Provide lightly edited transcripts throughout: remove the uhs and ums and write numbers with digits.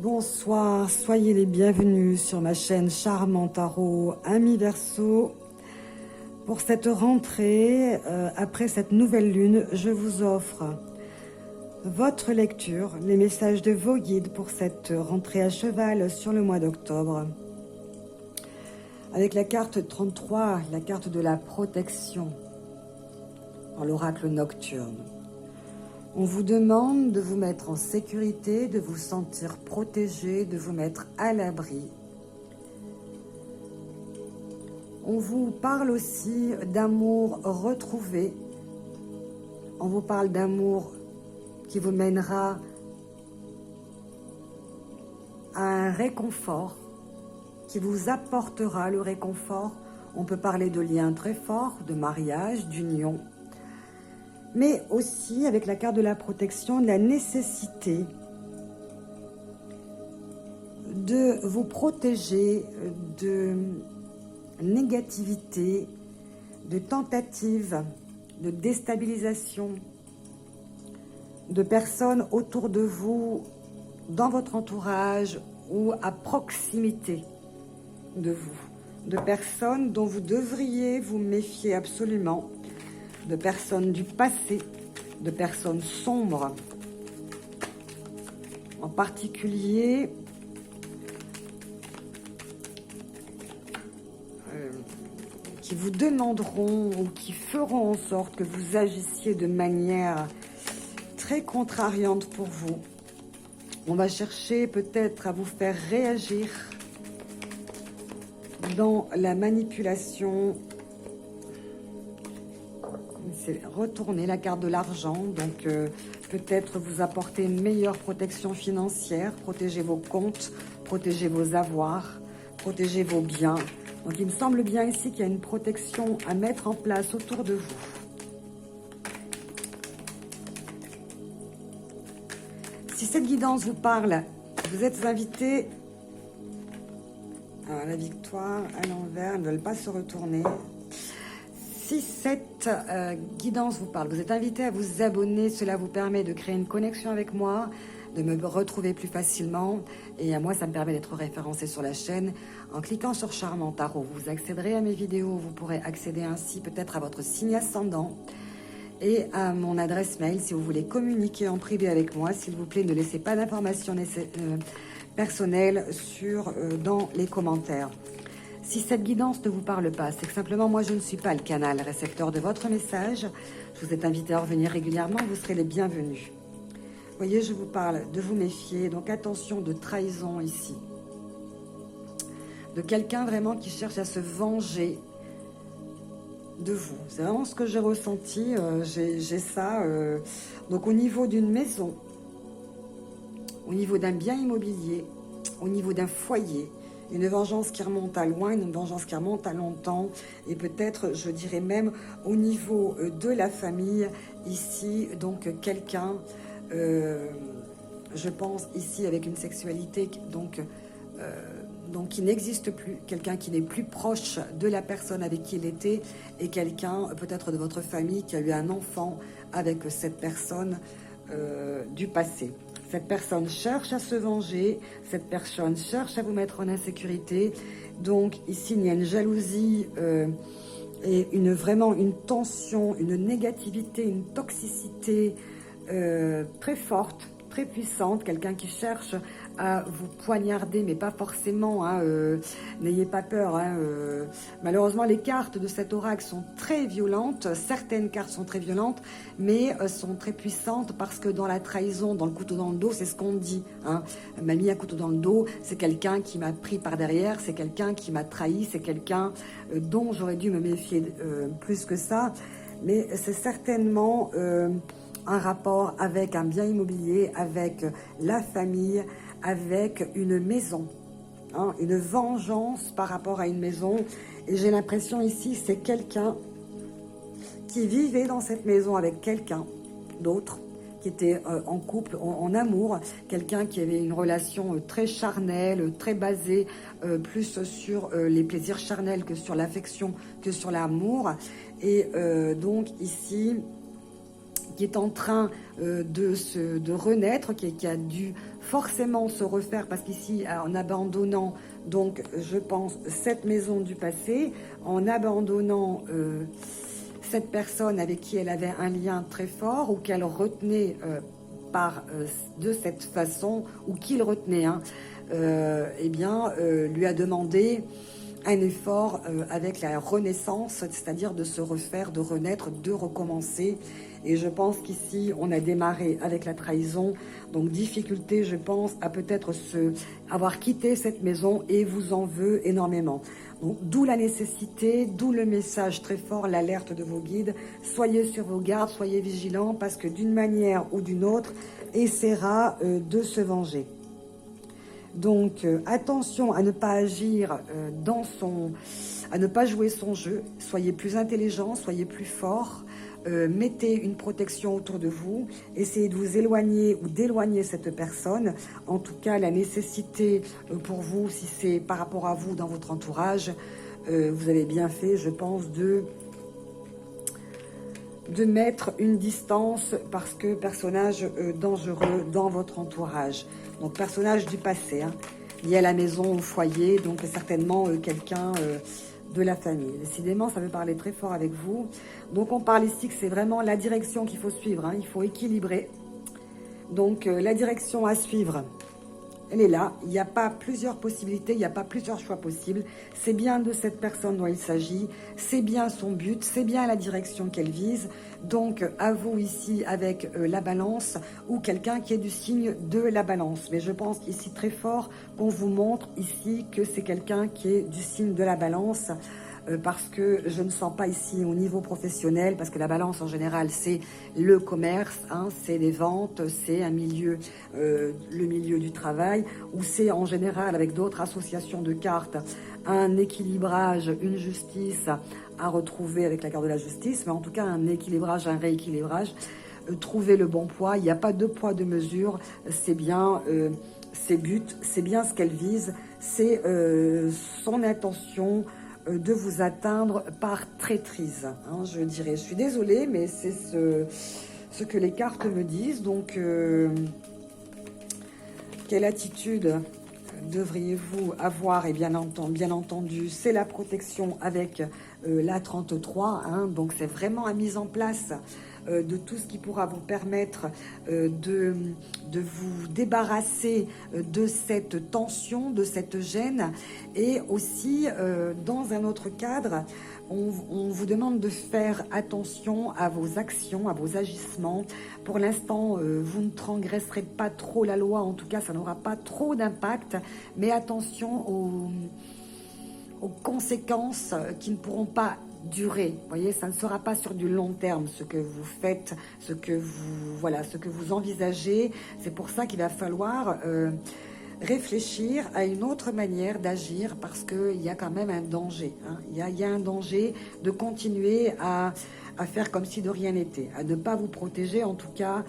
Bonsoir, soyez les bienvenus sur ma chaîne Charmant Tarot Amis Verseau. Pour cette rentrée, après cette nouvelle lune, je vous offre votre lecture, les messages de vos guides pour cette rentrée à cheval sur le mois d'octobre. Avec la carte 33, la carte de la protection, dans l'oracle nocturne. On vous demande de vous mettre en sécurité, de vous sentir protégé, de vous mettre à l'abri. On vous parle aussi d'amour retrouvé. On vous parle d'amour qui vous mènera à un réconfort, qui vous apportera le réconfort. On peut parler de liens très forts, de mariage, d'union. Mais aussi, avec la carte de la protection, de la nécessité de vous protéger de négativité, de tentatives, de déstabilisation, de personnes autour de vous, dans votre entourage ou à proximité de vous, de personnes dont vous devriez vous méfier absolument, de personnes du passé, de personnes sombres, en particulier qui vous demanderont ou qui feront en sorte que vous agissiez de manière très contrariante pour vous. On va chercher peut-être à vous faire réagir dans la manipulation. C'est retourner la carte de l'argent, donc peut-être vous apporter une meilleure protection financière, protéger vos comptes, protéger vos avoirs, protéger vos biens. Donc il me semble bien ici qu'il y a une protection à mettre en place autour de vous. Si cette guidance vous parle, vous êtes invité à la victoire à l'envers, elles ne veulent pas se retourner. Si cette guidance vous parle, vous êtes invité à vous abonner. Cela vous permet de créer une connexion avec moi, de me retrouver plus facilement. Et à moi, ça me permet d'être référencé sur la chaîne. En cliquant sur Charmant Tarot, vous accéderez à mes vidéos. Vous pourrez accéder ainsi peut-être à votre signe ascendant et à mon adresse mail. Si vous voulez communiquer en privé avec moi, s'il vous plaît, ne laissez pas d'informations personnelles dans les commentaires. Si cette guidance ne vous parle pas, c'est que simplement moi je ne suis pas le canal récepteur de votre message. Je vous ai invité à revenir régulièrement, vous serez les bienvenus. Vous voyez, je vous parle de vous méfier, donc attention de trahison ici. De quelqu'un vraiment qui cherche à se venger de vous. C'est vraiment ce que j'ai ressenti, j'ai ça. Donc au niveau d'une maison, au niveau d'un bien immobilier, au niveau d'un foyer, une vengeance qui remonte à loin, une vengeance qui remonte à longtemps, et peut-être, je dirais même, au niveau de la famille, ici, donc quelqu'un, je pense ici avec une sexualité donc qui n'existe plus, quelqu'un qui n'est plus proche de la personne avec qui il était, et quelqu'un peut-être de votre famille qui a eu un enfant avec cette personne du passé. Cette personne cherche à se venger, cette personne cherche à vous mettre en insécurité. Donc ici, il y a une jalousie et vraiment une tension, une négativité, une toxicité très forte, très puissante. Quelqu'un qui cherche à vous poignarder, mais pas forcément, hein, n'ayez pas peur. Hein, malheureusement, les cartes de cet oracle sont très violentes. Certaines cartes sont très violentes, mais sont très puissantes parce que dans la trahison, dans le couteau dans le dos, c'est ce qu'on dit. Hein. M'a mis un couteau dans le dos, c'est quelqu'un qui m'a pris par derrière, c'est quelqu'un qui m'a trahi, c'est quelqu'un dont j'aurais dû me méfier plus que ça. Mais c'est certainement un rapport avec un bien immobilier, avec la famille, avec une maison, hein, une vengeance par rapport à une maison. Et j'ai l'impression ici, c'est quelqu'un qui vivait dans cette maison avec quelqu'un d'autre, qui était en couple, en amour, quelqu'un qui avait une relation très charnelle, très basée plus sur les plaisirs charnels que sur l'affection, que sur l'amour. Et donc ici, qui est en train de renaître, qui a dû forcément se refaire, parce qu'ici, en abandonnant, donc, je pense, cette maison du passé, en abandonnant cette personne avec qui elle avait un lien très fort, ou qu'elle retenait de cette façon, ou qu'il retenait, hein, eh bien, lui a demandé un effort avec la renaissance, c'est-à-dire de se refaire, de renaître, de recommencer. Et je pense qu'ici, on a démarré avec la trahison. Donc, difficulté, je pense, à peut-être avoir quitté cette maison et vous en veut énormément. Donc, d'où la nécessité, d'où le message très fort, l'alerte de vos guides. Soyez sur vos gardes, soyez vigilants, parce que d'une manière ou d'une autre, essaiera de se venger. Donc, attention à ne pas agir à ne pas jouer son jeu. Soyez plus intelligent, soyez plus fort. Mettez une protection autour de vous. Essayez de vous éloigner ou d'éloigner cette personne. En tout cas, la nécessité pour vous, si c'est par rapport à vous dans votre entourage, vous avez bien fait, je pense, de mettre une distance, parce que personnage dangereux dans votre entourage. Donc personnage du passé, hein, lié à la maison, au foyer, donc certainement quelqu'un de la famille. Décidément, ça veut parler très fort avec vous. Donc on parle ici que c'est vraiment la direction qu'il faut suivre, hein, il faut équilibrer. Donc la direction à suivre, elle est là, il n'y a pas plusieurs possibilités, il n'y a pas plusieurs choix possibles. C'est bien de cette personne dont il s'agit, c'est bien son but, c'est bien la direction qu'elle vise. Donc, à vous ici avec la balance, ou quelqu'un qui est du signe de la balance. Mais je pense ici très fort qu'on vous montre ici que c'est quelqu'un qui est du signe de la balance. Parce que je ne sens pas ici au niveau professionnel, parce que la balance en général c'est le commerce, hein, c'est les ventes, c'est un milieu, le milieu du travail, ou c'est en général avec d'autres associations de cartes un équilibrage, une justice à retrouver avec la carte de la justice, mais en tout cas un équilibrage, un rééquilibrage, trouver le bon poids. Il n'y a pas de poids de mesure, c'est bien ses buts, c'est bien ce qu'elle vise, c'est son intention de vous atteindre par traîtrise, hein, je dirais. Je suis désolée, mais c'est ce que les cartes me disent. Donc, quelle attitude devriez-vous avoir? Et bien entendu, c'est la protection avec la 33. Hein, donc, c'est vraiment la mise en place de tout ce qui pourra vous permettre de vous débarrasser de cette tension, de cette gêne. Et aussi, dans un autre cadre, on vous demande de faire attention à vos actions, à vos agissements. Pour l'instant, vous ne transgresserez pas trop la loi, en tout cas, ça n'aura pas trop d'impact. Mais attention aux conséquences qui ne pourront pas durer. Vous voyez, ça ne sera pas sur du long terme ce que vous faites, ce que vous envisagez. C'est pour ça qu'il va falloir réfléchir à une autre manière d'agir, parce qu'il y a quand même un danger. Hein. Il y a un danger de continuer à faire comme si de rien n'était, à ne pas vous protéger. En tout cas,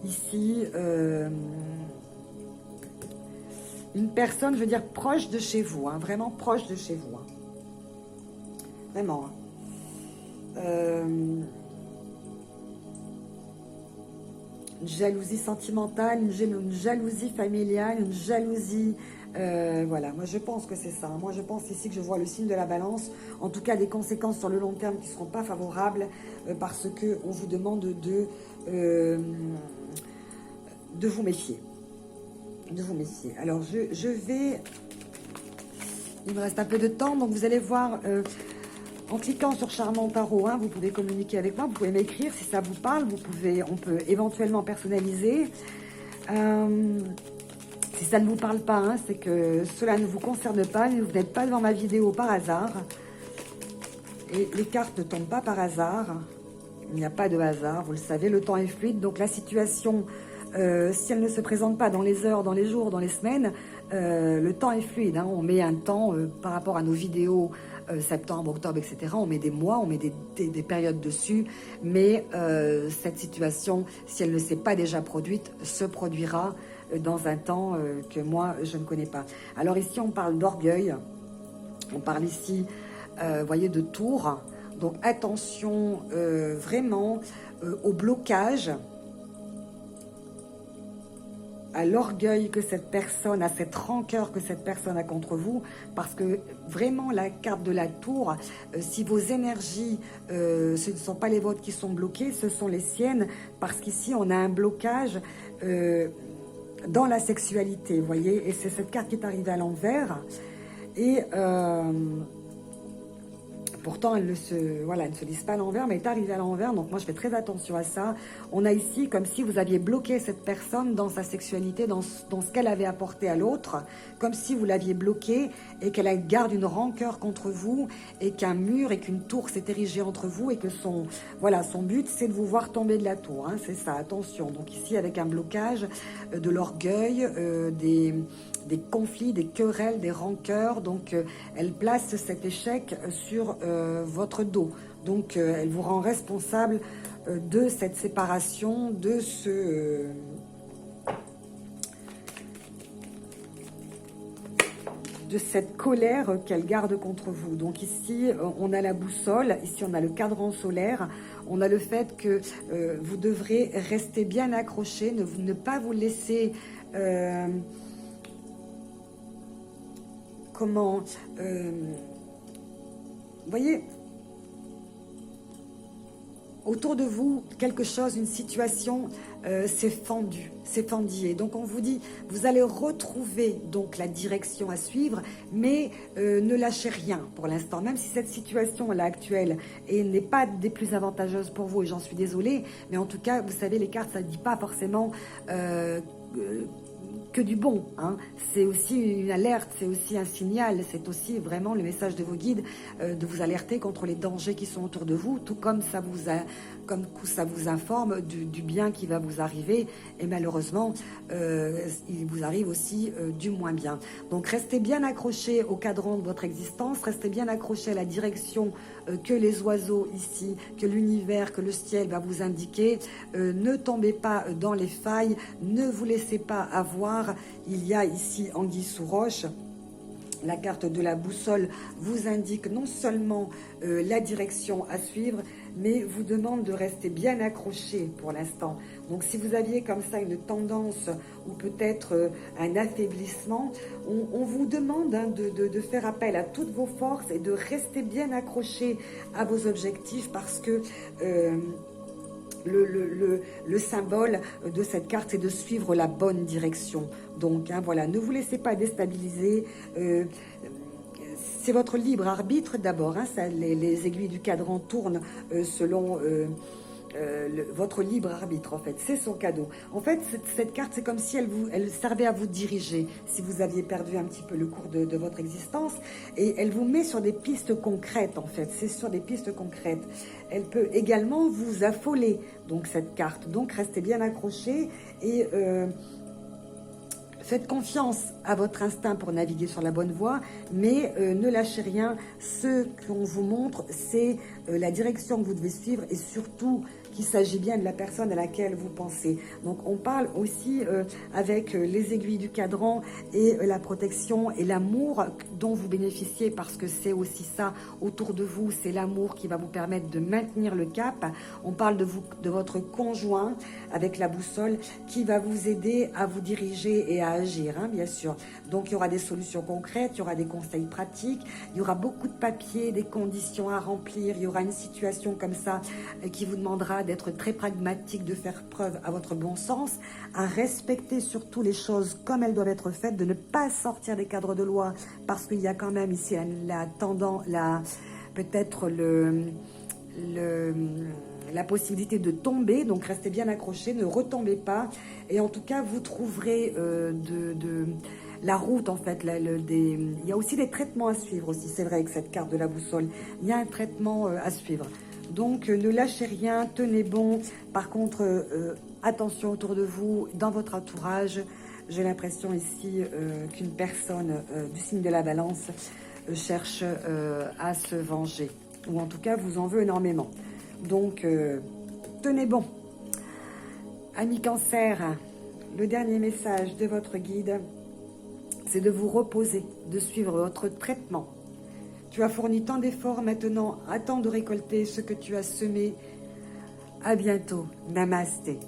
ici, une personne, je veux dire, proche de chez vous, hein, vraiment proche de chez vous. Hein. Vraiment. Hein. Une jalousie sentimentale, une jalousie familiale, une jalousie, voilà, moi je pense que c'est ça. Moi je pense ici que je vois le signe de la balance, en tout cas des conséquences sur le long terme qui ne seront pas favorables, parce qu'on vous demande de vous méfier. De vous méfier. Alors je vais, il me reste un peu de temps, donc vous allez voir... en cliquant sur Charmant Tarot, hein, vous pouvez communiquer avec moi, vous pouvez m'écrire si ça vous parle, on peut éventuellement personnaliser. Si ça ne vous parle pas, hein, c'est que cela ne vous concerne pas, vous n'êtes pas devant ma vidéo par hasard. Et les cartes ne tombent pas par hasard, il n'y a pas de hasard, vous le savez, le temps est fluide, donc la situation, si elle ne se présente pas dans les heures, dans les jours, dans les semaines, le temps est fluide, hein, on met un temps par rapport à nos vidéos, septembre, octobre, etc. On met des mois, on met des périodes dessus, mais cette situation, si elle ne s'est pas déjà produite, se produira dans un temps que moi, je ne connais pas. Alors ici, on parle d'orgueil, on parle ici, voyez, de tour. Donc attention vraiment au blocage, à l'orgueil que cette personne, à cette rancœur que cette personne a contre vous, parce que vraiment la carte de la tour, si vos énergies, ce ne sont pas les vôtres qui sont bloquées, ce sont les siennes, parce qu'ici on a un blocage dans la sexualité, vous voyez, et c'est cette carte qui est arrivée à l'envers, et pourtant, elle ne se lise pas à l'envers, mais elle est arrivée à l'envers. Donc moi, je fais très attention à ça. On a ici comme si vous aviez bloqué cette personne dans sa sexualité, dans ce qu'elle avait apporté à l'autre, comme si vous l'aviez bloquée et qu'elle garde une rancœur contre vous et qu'un mur et qu'une tour s'est érigée entre vous et que son but, c'est de vous voir tomber de la tour. Hein, c'est ça, attention. Donc ici, avec un blocage, de l'orgueil, des conflits, des querelles, des rancœurs. Donc, elle place cet échec sur votre dos. Donc, elle vous rend responsable de cette séparation, de cette colère qu'elle garde contre vous. Donc ici, on a la boussole, ici on a le cadran solaire, on a le fait que vous devrez rester bien accroché, ne pas vous laisser... voyez, autour de vous, quelque chose, une situation s'est fendue. Donc on vous dit, vous allez retrouver donc la direction à suivre, mais ne lâchez rien pour l'instant. Même si cette situation là actuelle n'est pas des plus avantageuses pour vous, et j'en suis désolée, mais en tout cas, vous savez, les cartes, ça ne dit pas forcément... que du bon, hein. C'est aussi une alerte, c'est aussi un signal, c'est aussi vraiment le message de vos guides, de vous alerter contre les dangers qui sont autour de vous, tout comme ça vous informe du bien qui va vous arriver, et malheureusement, il vous arrive aussi du moins bien. Donc restez bien accrochés au cadran de votre existence, restez bien accrochés à la direction que les oiseaux ici, que l'univers, que le ciel va vous indiquer. Ne tombez pas dans les failles, ne vous laissez pas avoir. Il y a ici anguille sous roche. La carte de la boussole vous indique non seulement la direction à suivre, mais vous demande de rester bien accroché pour l'instant. Donc si vous aviez comme ça une tendance ou peut-être un affaiblissement, on vous demande de faire appel à toutes vos forces et de rester bien accroché à vos objectifs, parce que... le symbole de cette carte, c'est de suivre la bonne direction. Donc, hein, voilà, ne vous laissez pas déstabiliser. C'est votre libre arbitre d'abord. Hein, les aiguilles du cadran tournent selon votre libre arbitre, en fait. C'est son cadeau. En fait, cette carte, c'est comme si elle servait à vous diriger, si vous aviez perdu un petit peu le cours de votre existence. Et elle vous met sur des pistes concrètes, en fait. C'est sur des pistes concrètes. Elle peut également vous affoler, donc, cette carte. Donc, restez bien accrochés et... faites confiance à votre instinct pour naviguer sur la bonne voie, mais ne lâchez rien. Ce qu'on vous montre, c'est la direction que vous devez suivre, et surtout qu'il s'agit bien de la personne à laquelle vous pensez. Donc on parle aussi avec les aiguilles du cadran et la protection et l'amour dont vous bénéficiez, parce que c'est aussi ça autour de vous, c'est l'amour qui va vous permettre de maintenir le cap. On parle de votre conjoint avec la boussole qui va vous aider à vous diriger et à agir, hein, bien sûr. Donc il y aura des solutions concrètes, il y aura des conseils pratiques, il y aura beaucoup de papiers, des conditions à remplir, il y aura une situation comme ça qui vous demandera d'être très pragmatique, de faire preuve à votre bon sens, à respecter surtout les choses comme elles doivent être faites, de ne pas sortir des cadres de loi, parce qu'il y a quand même ici peut-être la possibilité de tomber. Donc restez bien accrochés, ne retombez pas, et en tout cas vous trouverez la route, en fait. Il y a aussi des traitements à suivre aussi, c'est vrai, avec cette carte de la boussole, il y a un traitement à suivre. Donc ne lâchez rien, tenez bon. Par contre, attention autour de vous, dans votre entourage. J'ai l'impression ici qu'une personne du signe de la Balance cherche à se venger, ou en tout cas vous en veut énormément. Donc tenez bon. Amis Cancer, le dernier message de votre guide, c'est de vous reposer, de suivre votre traitement, Tu as fourni tant d'efforts, maintenant attends de récolter ce que tu as semé. À bientôt. Namasté.